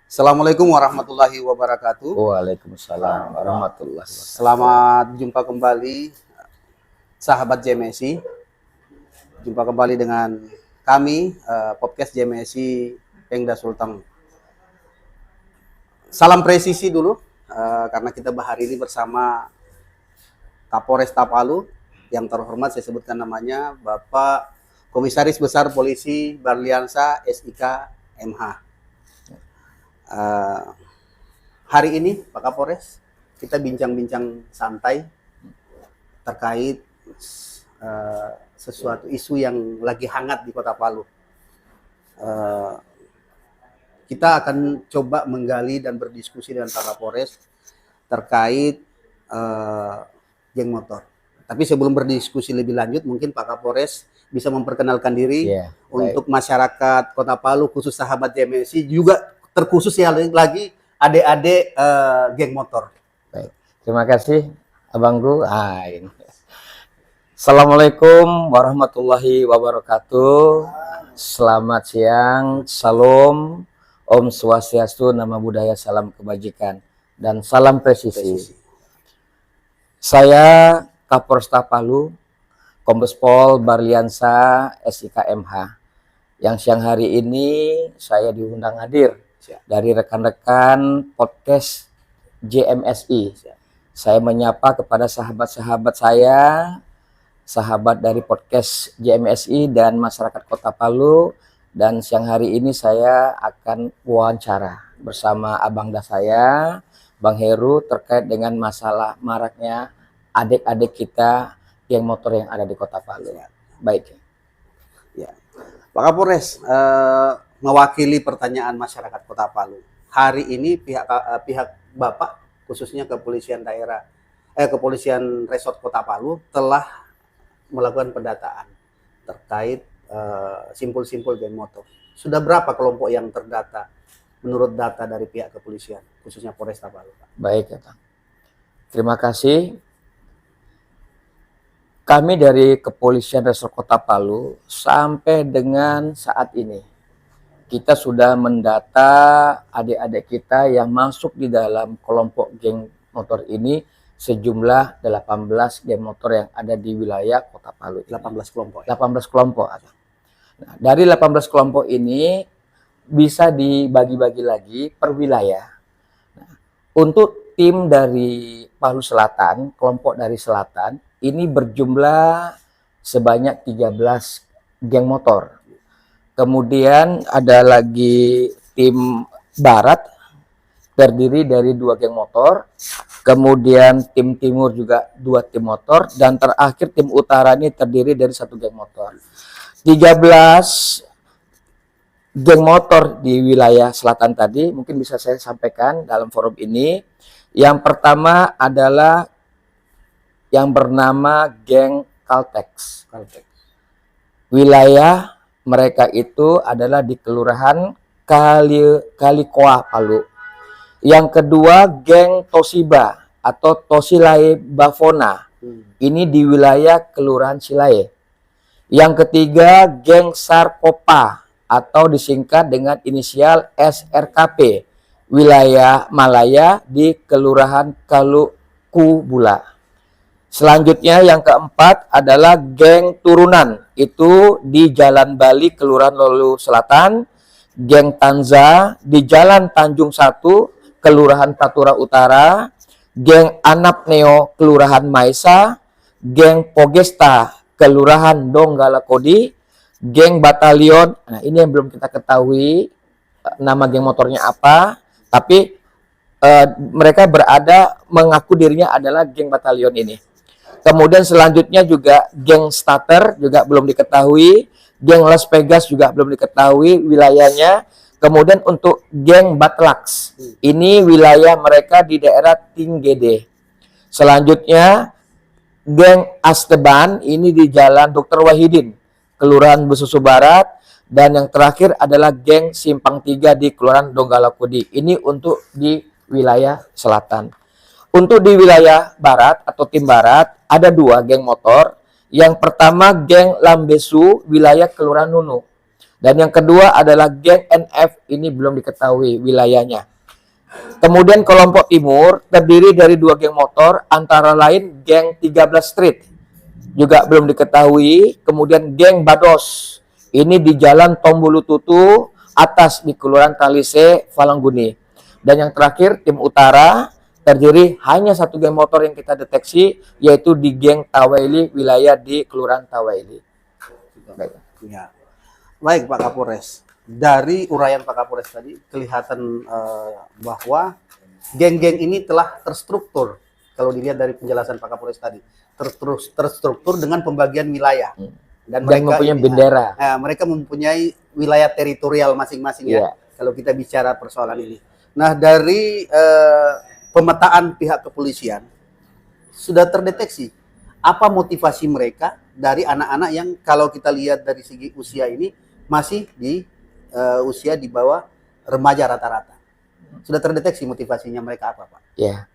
Assalamualaikum warahmatullahi wabarakatuh. Waalaikumsalam warahmatullahi wabarakatuh. Selamat jumpa kembali, sahabat JMSI. Jumpa kembali dengan kami, podcast JMSI Pengda Sulteng. Salam presisi dulu, karena kita hari ini bersama Kapolres Tapalu yang terhormat, saya sebutkan namanya, Bapak Komisaris Besar Polisi Barliansa SIK MH. Hari ini Pak Kapolres, kita bincang-bincang santai terkait sesuatu isu yang lagi hangat di Kota Palu. Kita akan coba menggali dan berdiskusi dengan Pak Kapolres terkait geng motor. Tapi sebelum berdiskusi lebih lanjut, mungkin Pak Kapolres bisa memperkenalkan diri untuk masyarakat Kota Palu, khusus sahabat JMSI, juga terkhusus ya lagi adik-adik geng motor. Baik. Terima kasih abangku. Assalamualaikum warahmatullahi wabarakatuh. Selamat siang, salam, Om Swastiastu, nama budaya, salam kebajikan, dan salam presisi. Saya Kapolres Tapalu, Kombes Pol Barliansa SIK MH, yang siang hari ini saya diundang hadir dari rekan-rekan podcast JMSI. Saya menyapa kepada sahabat-sahabat saya, sahabat dari podcast JMSI dan masyarakat Kota Palu, dan siang hari ini saya akan wawancara bersama abangda saya, Bang Heru, terkait dengan masalah maraknya adik-adik kita geng motor yang ada di Kota Palu. Baik. Ya. Pak Kapolres, mewakili pertanyaan masyarakat Kota Palu. Hari ini pihak Bapak, khususnya kepolisian daerah, kepolisian resort Kota Palu telah melakukan pendataan terkait simpul-simpul geng motor. Sudah berapa kelompok yang terdata menurut data dari pihak kepolisian, khususnya Polresta Palu, Pak? Baik, ya, Bang. Terima kasih. Kami dari Kepolisian Resort Kota Palu sampai dengan saat ini kita sudah mendata adik-adik kita yang masuk di dalam kelompok geng motor ini sejumlah 18 geng motor yang ada di wilayah Kota Palu. 18 kelompok. 18 kelompok. Nah, dari 18 kelompok ini bisa dibagi-bagi lagi per wilayah. Nah, untuk tim dari Palu Selatan, kelompok dari selatan, ini berjumlah sebanyak 13 geng motor. Kemudian ada lagi tim barat, terdiri dari 2 geng motor. Kemudian tim timur juga 2 tim motor. Dan terakhir tim utara ini terdiri dari 1 geng motor. 13 geng motor di wilayah selatan tadi mungkin bisa saya sampaikan dalam forum ini. Yang pertama adalah yang bernama geng Caltex. Wilayah mereka itu adalah di Kelurahan Kalikoa, Palu. Yang kedua geng Toshiba atau Tosilai Bavona. Ini di wilayah Kelurahan Silaye. Yang ketiga geng Sarkopa atau disingkat dengan inisial SRKP. Wilayah Malaya di Kelurahan Kalukubula. Selanjutnya yang keempat adalah geng turunan, itu di Jalan Bali, Kelurahan Lolu Selatan. Geng Tanza di Jalan Tanjung 1, Kelurahan Tatura Utara. Geng Anap Neo, Kelurahan Maisa. Geng Pogesta, Kelurahan Donggala Kodi. Geng Batalion, nah ini yang belum kita ketahui nama geng motornya apa, tapi mereka mengaku dirinya adalah geng Batalion ini. Kemudian selanjutnya juga geng Starter juga belum diketahui, geng Las Vegas juga belum diketahui wilayahnya. Kemudian untuk geng Batlaks, ini wilayah mereka di daerah Tinggede. Selanjutnya geng Asteban, ini di Jalan Dr. Wahidin, Kelurahan Besusu Barat. Dan yang terakhir adalah geng Simpang 3 di Kelurahan Donggala Kodi. Ini untuk di wilayah selatan. Untuk di wilayah barat atau tim barat ada 2 geng motor. Yang pertama geng Lambesu, wilayah Kelurahan Nunu. Dan yang kedua adalah geng NF, ini belum diketahui wilayahnya. Kemudian kelompok timur terdiri dari 2 geng motor, antara lain geng 13 Street, juga belum diketahui. Kemudian geng Bados, ini di Jalan Tombulututu atas di Kelurahan Talise, Falangguni. Dan yang terakhir tim utara terdiri hanya 1 geng motor yang kita deteksi, yaitu di geng Tawaili, wilayah di Kelurahan Tawaili. Baik. Ya. Baik Pak Kapolres, dari uraian Pak Kapolres tadi kelihatan bahwa geng-geng ini telah terstruktur. Kalau dilihat dari penjelasan Pak Kapolres tadi, terstruktur dengan pembagian wilayah. Dan mereka mempunyai bendera. Mereka mempunyai wilayah teritorial masing-masing ya. Iya. Kalau kita bicara persoalan ini. Nah, dari pemetaan pihak kepolisian sudah terdeteksi apa motivasi mereka dari anak-anak yang kalau kita lihat dari segi usia ini masih di usia di bawah remaja rata-rata. Sudah terdeteksi motivasinya mereka apa, Pak? Ya.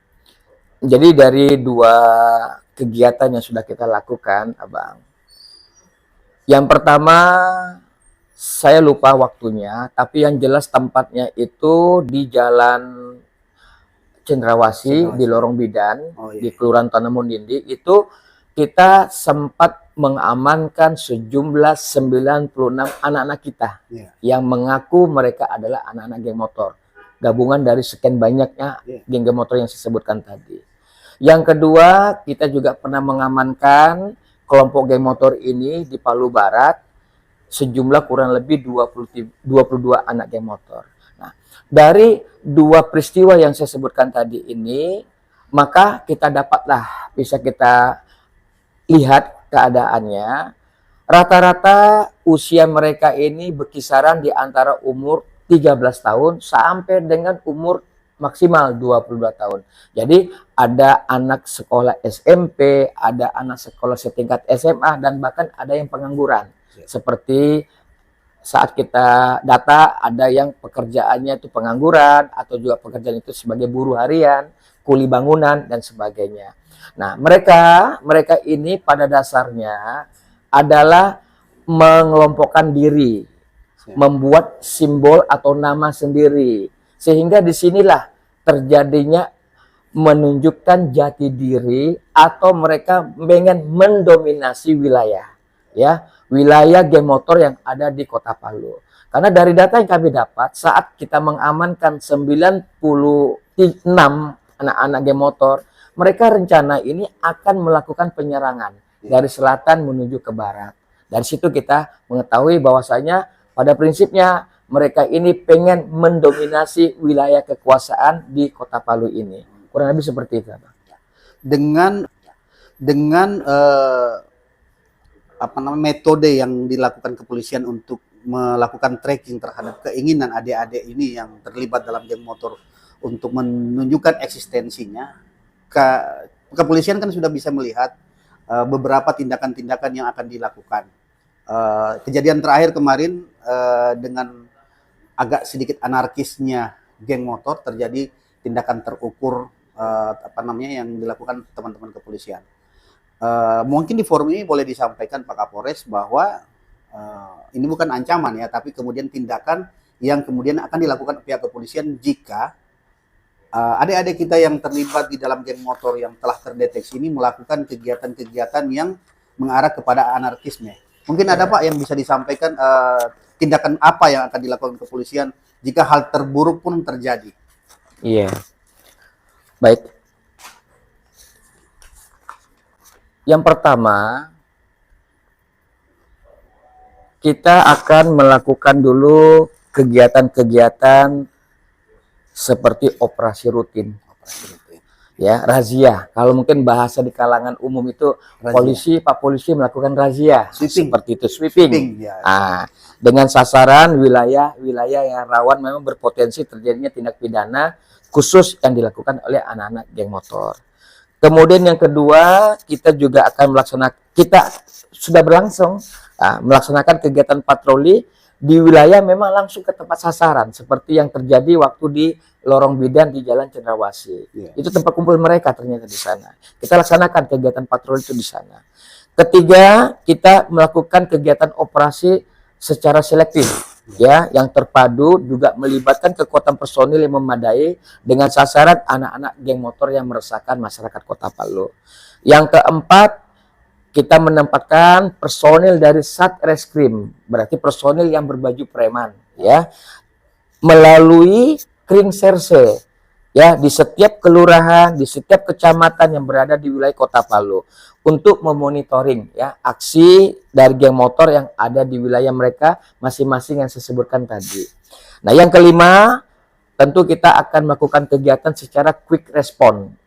Jadi dari 2 kegiatan yang sudah kita lakukan, Abang. Yang pertama, saya lupa waktunya, tapi yang jelas tempatnya itu di Jalan Cendrawasih, di Lorong Bidan, di Kelurahan Tanemun Dindi. Itu kita sempat mengamankan sejumlah 96 anak-anak kita yang mengaku mereka adalah anak-anak geng motor. Gabungan dari sekian banyaknya geng motor yang saya sebutkan tadi. Yang kedua, kita juga pernah mengamankan kelompok geng motor ini di Palu Barat, sejumlah kurang lebih 22 anak geng motor. Nah, dari 2 peristiwa yang saya sebutkan tadi ini, maka kita dapatlah bisa kita lihat keadaannya, rata-rata usia mereka ini berkisaran di antara umur 13 tahun sampai dengan umur maksimal 22 tahun. Jadi ada anak sekolah SMP, ada anak sekolah setingkat SMA, dan bahkan ada yang pengangguran. Seperti saat kita data ada yang pekerjaannya itu pengangguran, atau juga pekerjaan itu sebagai buruh harian, kuli bangunan, dan sebagainya. Nah, mereka ini pada dasarnya adalah mengelompokkan diri, membuat simbol atau nama sendiri, sehingga disinilah terjadinya menunjukkan jati diri atau mereka ingin mendominasi wilayah, ya, wilayah geng motor yang ada di Kota Palu. Karena dari data yang kami dapat saat kita mengamankan 96 anak-anak geng motor, mereka rencana ini akan melakukan penyerangan dari selatan menuju ke barat. Dari situ kita mengetahui bahwasanya pada prinsipnya mereka ini pengen mendominasi wilayah kekuasaan di Kota Palu ini. Kurang lebih seperti itu, Bang. Dengan metode yang dilakukan kepolisian untuk melakukan tracking terhadap keinginan adik-adik ini yang terlibat dalam geng motor untuk menunjukkan eksistensinya, kepolisian kan sudah bisa melihat beberapa tindakan-tindakan yang akan dilakukan. Kejadian terakhir kemarin dengan agak sedikit anarkisnya geng motor, terjadi tindakan terukur yang dilakukan teman-teman kepolisian. Mungkin di forum ini boleh disampaikan Pak Kapolres bahwa ini bukan ancaman ya, tapi kemudian tindakan yang kemudian akan dilakukan pihak kepolisian jika adik-adik kita yang terlibat di dalam geng motor yang telah terdeteksi ini melakukan kegiatan-kegiatan yang mengarah kepada anarkisme. Mungkin ada Pak yang bisa disampaikan tindakan apa yang akan dilakukan kepolisian jika hal terburuk pun terjadi. Iya. Baik. Yang pertama, kita akan melakukan dulu kegiatan-kegiatan seperti operasi rutin. Ya, razia. Kalau mungkin bahasa di kalangan umum itu razia. Pak polisi melakukan razia, seperti itu, sweeping. Ya. Dengan sasaran wilayah yang rawan memang berpotensi terjadinya tindak pidana khusus yang dilakukan oleh anak-anak geng motor. Kemudian yang kedua, kita juga akan melaksanakan kegiatan patroli di wilayah memang langsung ke tempat sasaran, seperti yang terjadi waktu di Lorong Bidan di Jalan Cendrawasih. Itu tempat kumpul mereka ternyata di sana. Kita laksanakan kegiatan patroli itu di sana. Ketiga, kita melakukan kegiatan operasi secara selektif, ya, yang terpadu, juga melibatkan kekuatan personil yang memadai dengan sasaran anak-anak geng motor yang meresahkan masyarakat Kota Palu. Yang keempat, kita menempatkan personil dari Satreskrim, berarti personil yang berbaju preman, ya, melalui Krim Serse, ya, di setiap kelurahan, di setiap kecamatan yang berada di wilayah Kota Palu untuk memonitoring, ya, aksi dari geng motor yang ada di wilayah mereka masing-masing yang saya sebutkan tadi. Nah, yang kelima, tentu kita akan melakukan kegiatan secara quick response,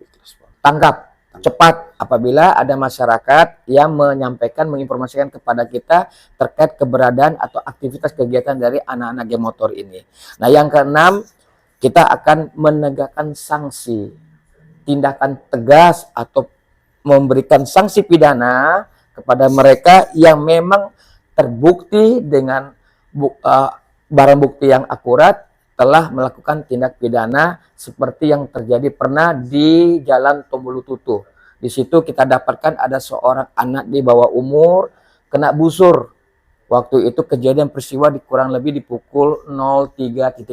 tanggap cepat apabila ada masyarakat yang menyampaikan, menginformasikan kepada kita terkait keberadaan atau aktivitas kegiatan dari anak-anak geng motor ini. Nah, yang keenam, kita akan menegakkan sanksi, tindakan tegas atau memberikan sanksi pidana kepada mereka yang memang terbukti dengan barang bukti yang akurat telah melakukan tindak pidana seperti yang terjadi pernah di Jalan Tombolututu. Di situ kita dapatkan ada seorang anak di bawah umur kena busur. Waktu itu kejadian peristiwa kurang lebih di pukul 03.00.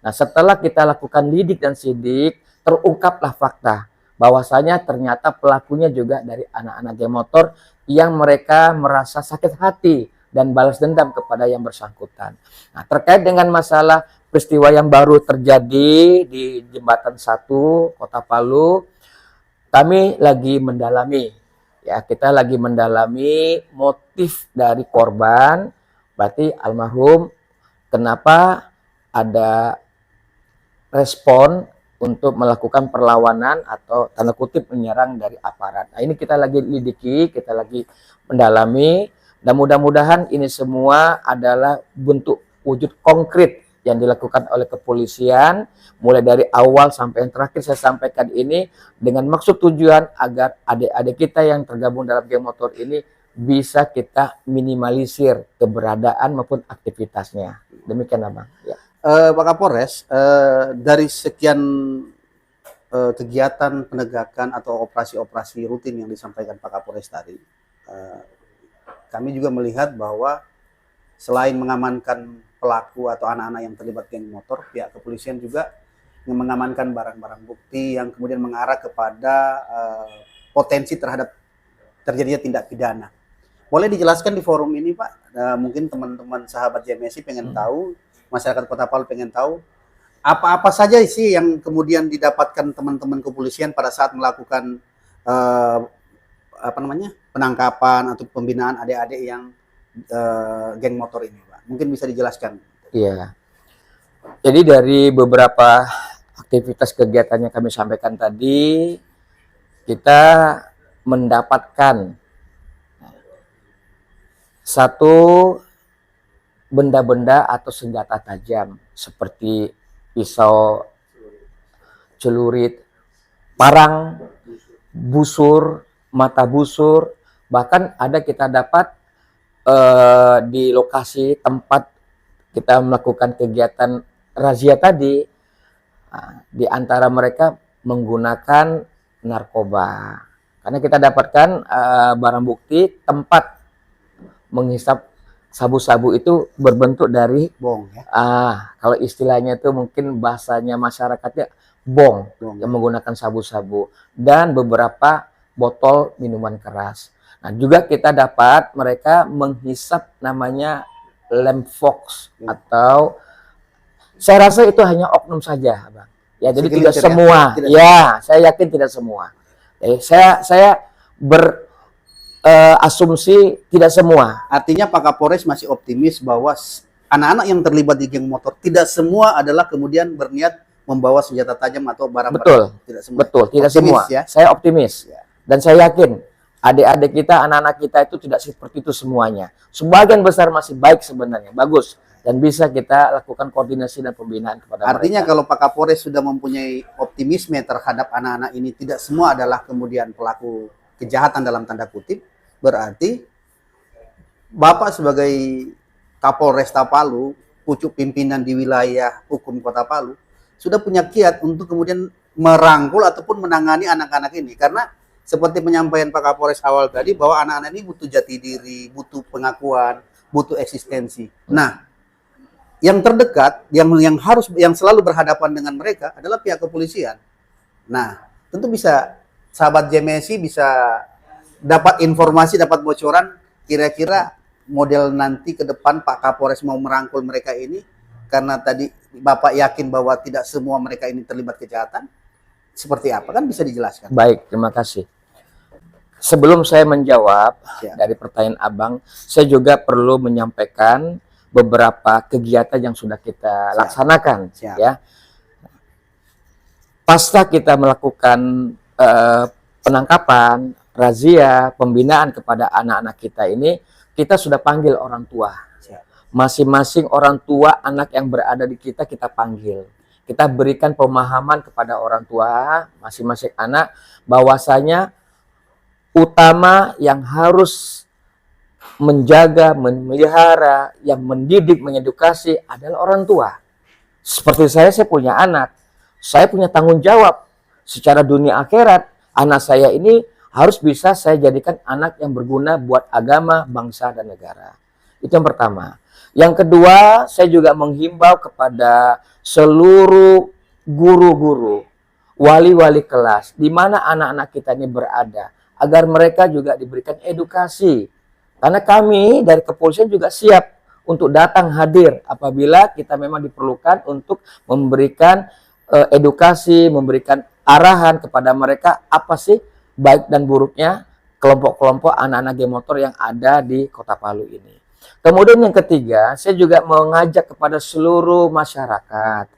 Nah, setelah kita lakukan lidik dan sidik, terungkaplah fakta bahwasanya ternyata pelakunya juga dari anak-anak geng motor yang mereka merasa sakit hati dan balas dendam kepada yang bersangkutan. Nah, terkait dengan masalah peristiwa yang baru terjadi di Jembatan 1 Kota Palu, kami lagi mendalami, ya, kita lagi mendalami motif dari korban, berarti almarhum, kenapa ada respon untuk melakukan perlawanan atau tanda kutip menyerang dari aparat. Nah, ini kita lagi lidiki, kita lagi mendalami, dan mudah-mudahan ini semua adalah bentuk wujud konkret yang dilakukan oleh kepolisian, mulai dari awal sampai yang terakhir saya sampaikan ini, dengan maksud tujuan agar adik-adik kita yang tergabung dalam geng motor ini bisa kita minimalisir keberadaan maupun aktivitasnya. Demikian, Abang. Ya. Pak Kapolres, dari sekian kegiatan penegakan atau operasi-operasi rutin yang disampaikan Pak Kapolres tadi, kami juga melihat bahwa selain mengamankan pelaku atau anak-anak yang terlibat geng motor, pihak kepolisian juga mengamankan barang-barang bukti yang kemudian mengarah kepada potensi terhadap terjadinya tindak pidana. Boleh dijelaskan di forum ini, Pak? Mungkin teman-teman sahabat JMSI pengen tahu, masyarakat Kota Palu pengen tahu apa-apa saja sih yang kemudian didapatkan teman-teman kepolisian pada saat melakukan penangkapan atau pembinaan adik-adik yang geng motor ini, Pak. Mungkin bisa dijelaskan. Iya. Jadi dari beberapa aktivitas kegiatan yang kami sampaikan tadi, kita mendapatkan satu benda-benda atau senjata tajam seperti pisau, celurit, parang, busur, mata busur, bahkan ada kita dapat di lokasi tempat kita melakukan kegiatan razia tadi, di antara mereka menggunakan narkoba. Karena kita dapatkan barang bukti tempat menghisap sabu-sabu itu berbentuk dari bong, ya? Kalau istilahnya itu mungkin bahasanya masyarakatnya bong yang menggunakan sabu-sabu dan beberapa botol minuman keras. Nah, juga kita dapat mereka menghisap namanya lem fox atau saya rasa itu hanya oknum saja, Bang. Ya, jadi tidak semua. Ya, saya yakin tidak semua. Saya asumsi tidak semua. Artinya Pak Kapolres masih optimis bahwa anak-anak yang terlibat di geng motor tidak semua adalah kemudian berniat membawa senjata tajam atau barang-barang. Betul, tidak semua. Betul, tidak optimis, semua. Ya? Saya optimis dan saya yakin adik-adik kita, anak-anak kita itu tidak seperti itu semuanya. Sebagian besar masih baik sebenarnya, bagus dan bisa kita lakukan koordinasi dan pembinaan kepada Artinya mereka. kalau Pak Kapolres sudah mempunyai optimisme terhadap anak-anak ini tidak semua adalah kemudian pelaku kejahatan dalam tanda kutip, berarti Bapak sebagai Kapolresta Palu, pucuk pimpinan di wilayah hukum Kota Palu, sudah punya kiat untuk kemudian merangkul ataupun menangani anak-anak ini. Karena seperti penyampaian Pak Kapolres awal tadi bahwa anak-anak ini butuh jati diri, butuh pengakuan, butuh eksistensi. Nah, yang terdekat, yang selalu berhadapan dengan mereka adalah pihak kepolisian. Nah, tentu bisa sahabat JMSI bisa dapat informasi, dapat bocoran kira-kira model nanti ke depan Pak Kapolres mau merangkul mereka ini, karena tadi Bapak yakin bahwa tidak semua mereka ini terlibat kejahatan. Seperti apa kan bisa dijelaskan? Baik, terima kasih. Sebelum saya menjawab Siap. dari pertanyaan Abang, saya juga perlu menyampaikan beberapa kegiatan yang sudah kita laksanakan. Siap. Ya. Pasca kita melakukan penangkapan, razia, pembinaan kepada anak-anak kita ini, kita sudah panggil orang tua. Masing-masing orang tua anak yang berada di kita panggil. Kita berikan pemahaman kepada orang tua masing-masing anak bahwasanya utama yang harus menjaga, memelihara, yang mendidik, mengedukasi adalah orang tua. Seperti saya punya anak. Saya punya tanggung jawab secara dunia akhirat. Anak saya ini harus bisa saya jadikan anak yang berguna buat agama, bangsa, dan negara. Itu yang pertama. Yang kedua, saya juga menghimbau kepada seluruh guru-guru, wali-wali kelas, di mana anak-anak kita ini berada, agar mereka juga diberikan edukasi. Karena kami dari kepolisian juga siap untuk datang hadir apabila kita memang diperlukan untuk memberikan edukasi, memberikan arahan kepada mereka apa sih baik dan buruknya kelompok-kelompok anak-anak geng motor yang ada di Kota Palu ini. Kemudian yang ketiga, saya juga mengajak kepada seluruh masyarakat,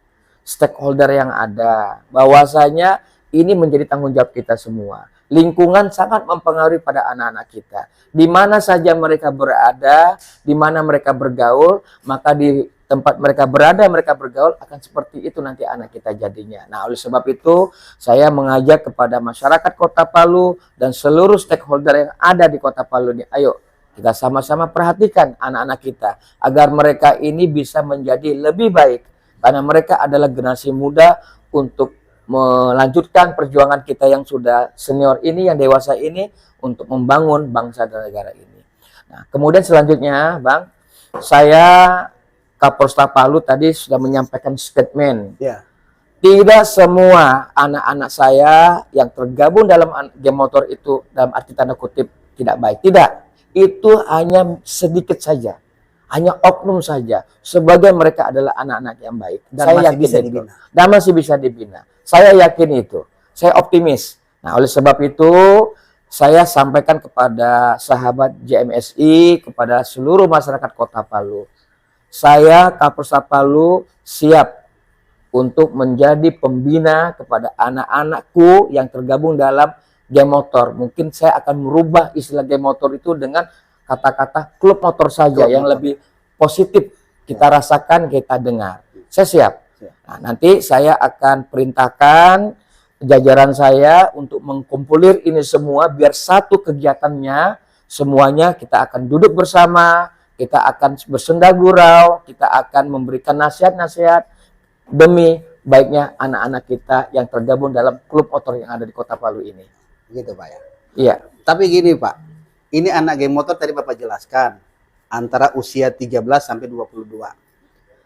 stakeholder yang ada, bahwasanya ini menjadi tanggung jawab kita semua. Lingkungan sangat mempengaruhi pada anak-anak kita. Di mana saja mereka berada, di mana mereka bergaul, maka di tempat mereka berada, mereka bergaul, akan seperti itu nanti anak kita jadinya. Nah, oleh sebab itu, saya mengajak kepada masyarakat Kota Palu dan seluruh stakeholder yang ada di Kota Palu ini, ayo kita sama-sama perhatikan anak-anak kita, agar mereka ini bisa menjadi lebih baik. Karena mereka adalah generasi muda untuk melanjutkan perjuangan kita yang sudah senior ini, yang dewasa ini, untuk membangun bangsa dan negara ini. Nah, kemudian selanjutnya, Bang, saya Kapolresta Palu tadi sudah menyampaikan statement. Ya. Tidak semua anak-anak saya yang tergabung dalam geng motor itu dalam arti tanda kutip tidak baik. Tidak. Itu hanya sedikit saja. Hanya oknum saja. Sebagian mereka adalah anak-anak yang baik. Dan saya masih yakin bisa itu. dibina. Dan masih bisa dibina. Saya yakin itu. Saya optimis. Nah, oleh sebab itu saya sampaikan kepada sahabat JMSI, kepada seluruh masyarakat Kota Palu. Saya Kapolresta Palu siap untuk menjadi pembina kepada anak-anakku yang tergabung dalam geng motor. Mungkin saya akan merubah istilah geng motor itu dengan kata-kata klub motor saja, yang lebih positif kita rasakan, kita dengar. Saya siap. Nah, nanti saya akan perintahkan jajaran saya untuk mengkumpulir ini semua, biar satu kegiatannya semuanya kita akan duduk bersama, kita akan bersenda gurau, kita akan memberikan nasihat-nasihat demi baiknya anak-anak kita yang tergabung dalam klub motor yang ada di Kota Palu ini. Gitu, Pak ya. Iya. Tapi gini, Pak. Ini anak geng motor tadi Bapak jelaskan antara usia 13 sampai 22.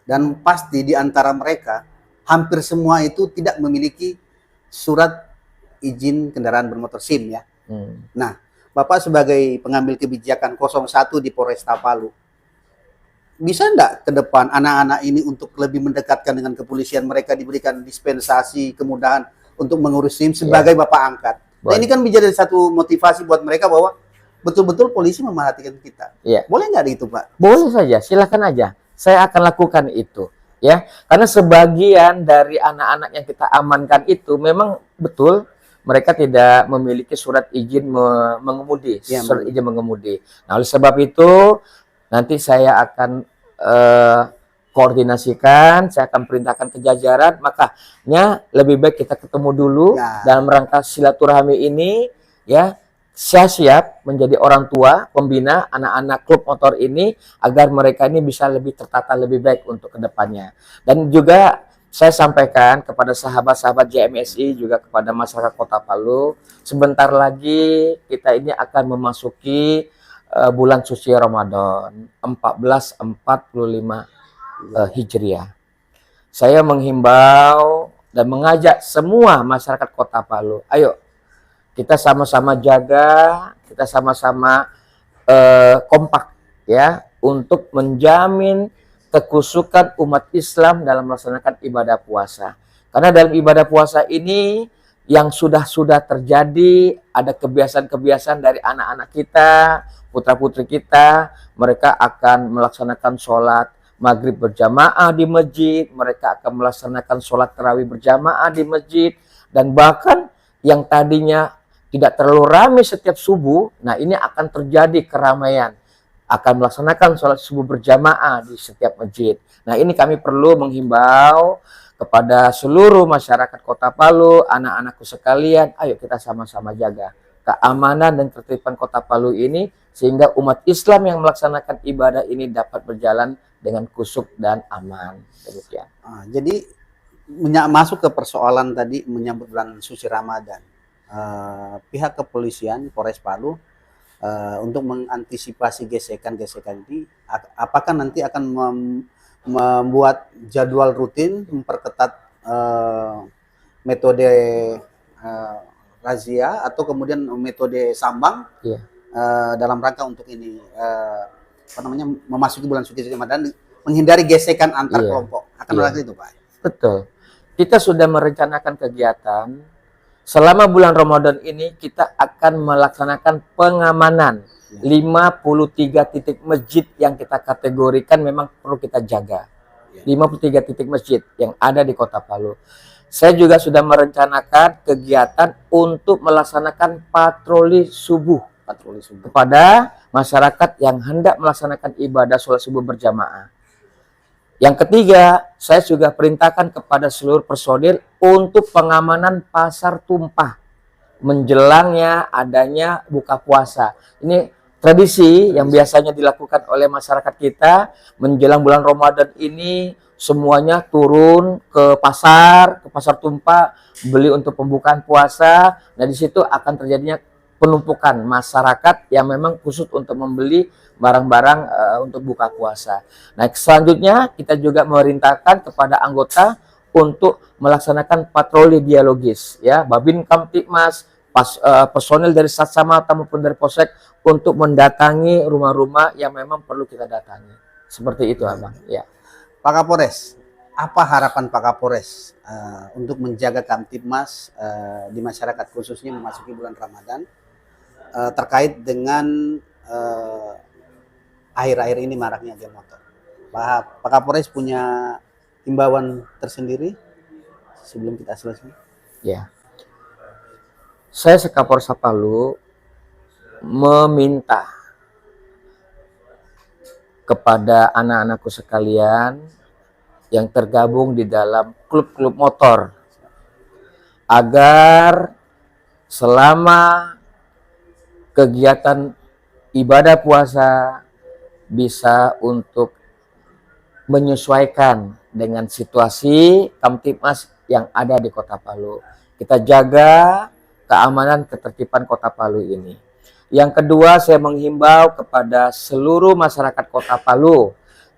Dan pasti di antara mereka hampir semua itu tidak memiliki surat izin kendaraan bermotor SIM ya. Nah, Bapak sebagai pengambil kebijakan 01 di Polresta Palu, bisa enggak ke depan anak-anak ini untuk lebih mendekatkan dengan kepolisian, mereka diberikan dispensasi kemudahan untuk mengurus SIM sebagai Bapak angkat. Nah, ini kan menjadi satu motivasi buat mereka bahwa betul-betul polisi memerhatikan kita. Boleh nggak itu, Pak? Boleh saja, silakan aja. Saya akan lakukan itu. Ya, karena sebagian dari anak-anak yang kita amankan itu memang betul mereka tidak memiliki surat izin mengemudi, surat izin mengemudi. Nah, oleh sebab itu nanti saya akan koordinasikan, saya akan perintahkan ke jajaran, makanya lebih baik kita ketemu dulu dalam rangka silaturahmi ini, ya. Saya siap menjadi orang tua pembina anak-anak klub motor ini agar mereka ini bisa lebih tertata lebih baik untuk kedepannya. Dan juga saya sampaikan kepada sahabat-sahabat JMSI, juga kepada masyarakat Kota Palu, sebentar lagi kita ini akan memasuki bulan suci Ramadan 1445 Hijriah. Saya menghimbau dan mengajak semua masyarakat Kota Palu, ayo kita sama-sama jaga, kita sama-sama kompak ya untuk menjamin kekusukan umat Islam dalam melaksanakan ibadah puasa. Karena dalam ibadah puasa ini yang sudah terjadi, ada kebiasaan-kebiasaan dari anak-anak kita, putra-putri kita, mereka akan melaksanakan sholat maghrib berjamaah di masjid, mereka akan melaksanakan sholat tarawih berjamaah di masjid, dan bahkan yang tadinya tidak terlalu ramai setiap subuh, nah ini akan terjadi keramaian, akan melaksanakan sholat subuh berjamaah di setiap masjid. Nah ini kami perlu menghimbau kepada seluruh masyarakat Kota Palu, anak-anakku sekalian, ayo kita sama-sama jaga keamanan dan ketertiban Kota Palu ini, sehingga umat Islam yang melaksanakan ibadah ini dapat berjalan dengan kusuk dan aman. Demikian. Jadi masuk ke persoalan tadi menyambut bulan suci Ramadan. Pihak kepolisian Polres Palu untuk mengantisipasi gesekan-gesekan ini, apakah nanti akan membuat jadwal rutin, memperketat metode razia atau kemudian metode sambang dalam rangka untuk ini memasuki bulan suci Ramadan, menghindari gesekan antar kelompok. Akan melakukan itu, Pak? Betul. Kita sudah merencanakan kegiatan. Selama bulan Ramadan ini kita akan melaksanakan pengamanan 53 titik masjid yang kita kategorikan memang perlu kita jaga. 53 titik masjid yang ada di Kota Palu. Saya juga sudah merencanakan kegiatan untuk melaksanakan patroli subuh kepada masyarakat yang hendak melaksanakan ibadah sholat subuh berjamaah. Yang ketiga, saya juga perintahkan kepada seluruh personil untuk pengamanan pasar tumpah menjelangnya adanya buka puasa. Ini tradisi yang biasanya dilakukan oleh masyarakat kita menjelang bulan Ramadan ini, semuanya turun ke pasar tumpah, beli untuk pembukaan puasa. Nah, di situ akan terjadinya penumpukan masyarakat yang memang khusus untuk membeli barang-barang untuk buka puasa. Nah, selanjutnya kita juga memerintahkan kepada anggota untuk melaksanakan patroli dialogis, ya, Babin Kamtibmas, personil dari Satsamata maupun dari Polsek untuk mendatangi rumah-rumah yang memang perlu kita datangi. Seperti itu, Abang. Ya. Pak Kapolres, apa harapan Pak Kapolres untuk menjaga Kamtibmas di masyarakat khususnya memasuki bulan Ramadan terkait dengan akhir-akhir ini maraknya geng motor? Pak Kapolres punya himbauan tersendiri sebelum kita selesai? Ya, saya sekapolres Palu meminta kepada anak-anakku sekalian yang tergabung di dalam klub-klub motor agar selama kegiatan ibadah puasa bisa untuk menyesuaikan dengan situasi Kamtibmas yang ada di Kota Palu. Kita jaga keamanan ketertiban Kota Palu ini. Yang kedua, saya menghimbau kepada seluruh masyarakat Kota Palu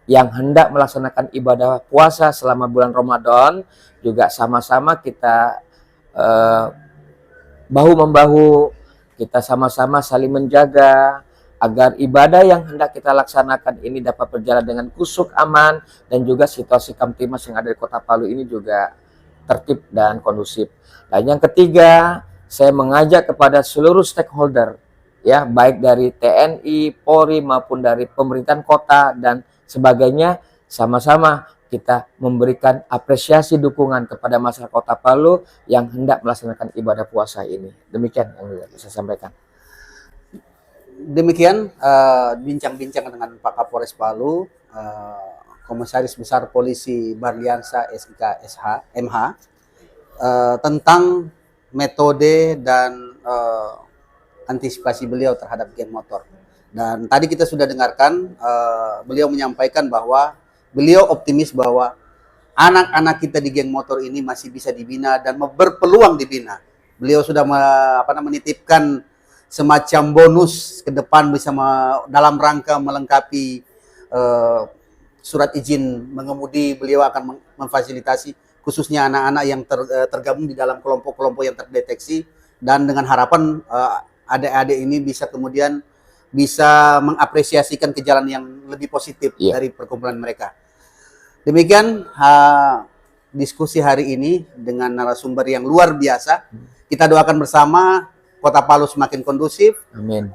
yang hendak melaksanakan ibadah puasa selama bulan Ramadan, juga sama-sama kita bahu-membahu, kita sama-sama saling menjaga agar ibadah yang hendak kita laksanakan ini dapat berjalan dengan kusuk, aman, dan juga situasi Kamtibmas yang ada di Kota Palu ini juga tertib dan kondusif. Dan yang ketiga, saya mengajak kepada seluruh stakeholder, ya, baik dari TNI, Polri maupun dari pemerintahan kota dan sebagainya, sama-sama kita memberikan apresiasi dukungan kepada masyarakat Kota Palu yang hendak melaksanakan ibadah puasa ini. Demikian yang bisa saya sampaikan. Demikian bincang-bincang dengan Pak Kapolres Palu, Komisaris Besar Polisi Barliansa SIK MH, tentang metode dan antisipasi beliau terhadap geng motor. Dan tadi kita sudah dengarkan beliau menyampaikan bahwa beliau optimis bahwa anak-anak kita di geng motor ini masih bisa dibina dan berpeluang dibina. Beliau sudah menitipkan semacam bonus ke depan bisa dalam rangka melengkapi surat izin mengemudi. Beliau akan memfasilitasi khususnya anak-anak yang tergabung di dalam kelompok-kelompok yang terdeteksi, dan dengan harapan adik-adik ini bisa kemudian bisa mengapresiasikan ke jalan yang lebih positif dari perkumpulan mereka. Demikian diskusi hari ini dengan narasumber yang luar biasa. Kita doakan bersama Kota Palu semakin kondusif. Amin.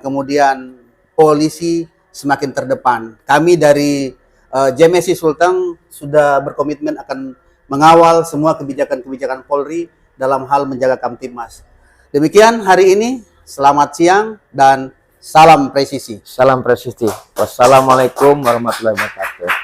Kemudian polisi semakin terdepan. Kami dari JMSI Sulteng sudah berkomitmen akan mengawal semua kebijakan-kebijakan Polri dalam hal menjaga Kamtibmas. Demikian hari ini, selamat siang dan salam presisi. Salam presisi. Wassalamualaikum warahmatullahi wabarakatuh.